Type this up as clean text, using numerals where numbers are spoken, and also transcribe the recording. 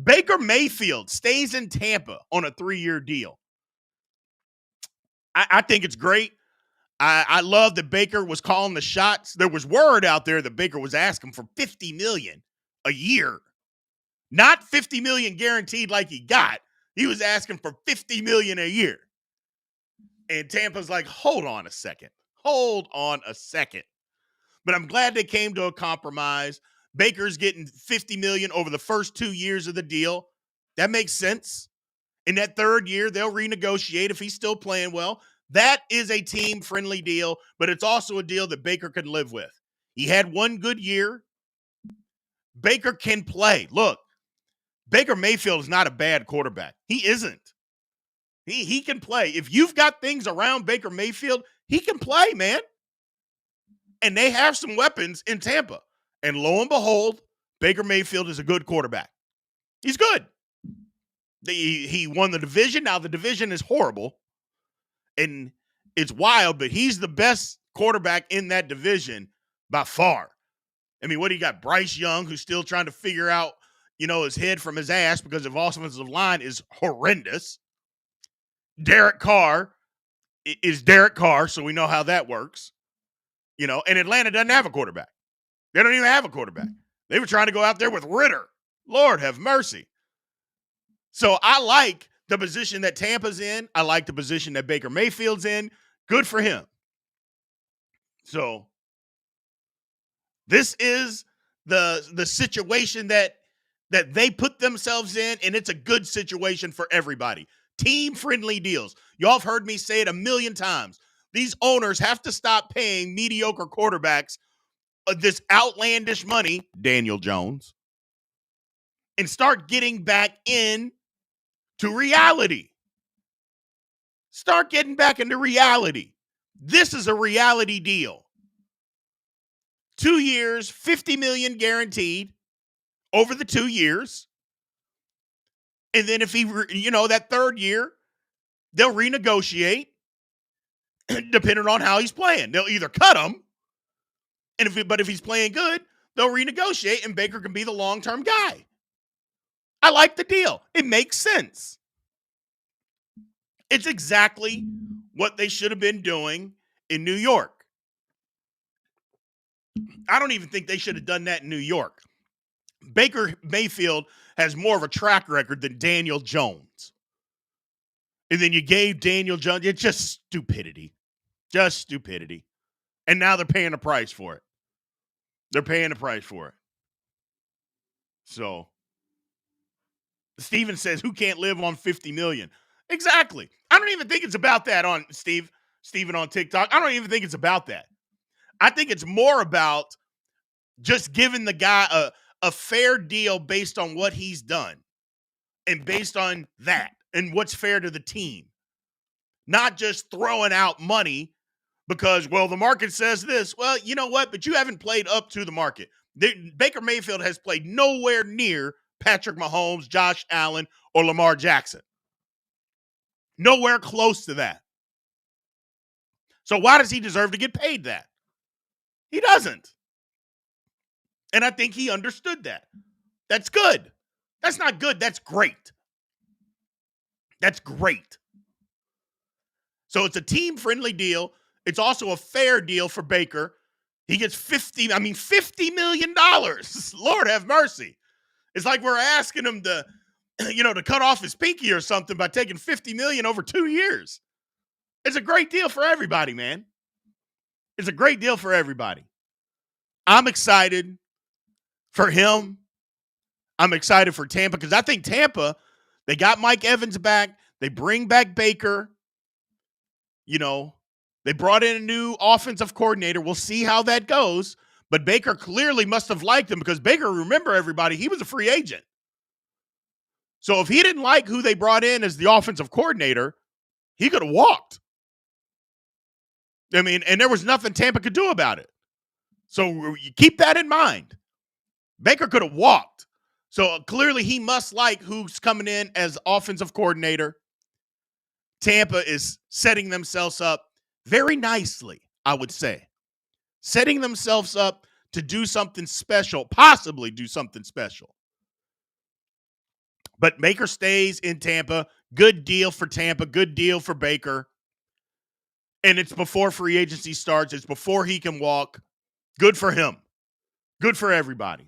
Baker Mayfield stays in Tampa on a 3-year deal. I think it's great. I love that Baker was calling the shots. There was word out there that Baker was asking for $50 million a year. Not $50 million guaranteed like he got. He was asking for $50 million a year. And Tampa's like, hold on a second. Hold on a second. But I'm glad they came to a compromise. Baker's getting $50 million over the first 2 years of the deal. That makes sense. In that third year, they'll renegotiate if he's still playing well. That is a team-friendly deal, but it's also a deal that Baker can live with. He had one good year. Baker can play. Look, Baker Mayfield is not a bad quarterback. He isn't. He can play. If you've got things around Baker Mayfield, he can play, man. And they have some weapons in Tampa. And lo and behold, Baker Mayfield is a good quarterback. He's good. He won the division. Now the division is horrible. And it's wild, but he's the best quarterback in that division by far. I mean, what do you got? Bryce Young, who's still trying to figure out, his head from his ass because the offensive line is horrendous. Derek Carr is Derek Carr, so we know how that works. And Atlanta doesn't have a quarterback. They don't even have a quarterback. They were trying to go out there with Ritter. Lord have mercy. So I like the position that Tampa's in. I like the position that Baker Mayfield's in. Good for him. So this is the situation that they put themselves in, and it's a good situation for everybody. Team-friendly deals. Y'all have heard me say it a million times. These owners have to stop paying mediocre quarterbacks this outlandish money, Daniel Jones, and start getting back in to reality. Start getting back into reality. This is a reality deal. 2 years, $50 million guaranteed over the 2 years. And then if he, that third year, they'll renegotiate depending on how he's playing. They'll either cut him, but if he's playing good, they'll renegotiate and Baker can be the long-term guy. I like the deal. It makes sense. It's exactly what they should have been doing in New York. I don't even think they should have done that in New York. Baker Mayfield has more of a track record than Daniel Jones. And then you gave Daniel Jones, it's just stupidity. Just stupidity. And now they're paying the price for it. They're paying the price for it. So, Steven says, who can't live on $50 million? Exactly. I don't even think it's about that on Steven on TikTok. I don't even think it's about that. I think it's more about just giving the guy a fair deal based on what he's done and based on that and what's fair to the team. Not just throwing out money because, the market says this. Well, you know what? But you haven't played up to the market. Baker Mayfield has played nowhere near Patrick Mahomes, Josh Allen, or Lamar Jackson. Nowhere close to that. So why does he deserve to get paid that? He doesn't. And I think he understood that. That's good. That's not good. That's great. That's great. So it's a team-friendly deal. It's also a fair deal for Baker. He gets $50 million. Lord have mercy. It's like we're asking him to, to cut off his pinky or something by taking $50 million over 2 years. It's a great deal for everybody, man. It's a great deal for everybody. I'm excited for him. I'm excited for Tampa because I think Tampa, they got Mike Evans back. They bring back Baker. They brought in a new offensive coordinator. We'll see how that goes. But Baker clearly must have liked him because Baker, remember everybody, he was a free agent. So if he didn't like who they brought in as the offensive coordinator, he could have walked. And there was nothing Tampa could do about it. So you keep that in mind. Baker could have walked. So clearly he must like who's coming in as offensive coordinator. Tampa is setting themselves up very nicely, I would say. Setting themselves up to do something special, possibly do something special. But Baker stays in Tampa. Good deal for Tampa. Good deal for Baker. And it's before free agency starts. It's before he can walk. Good for him. Good for everybody.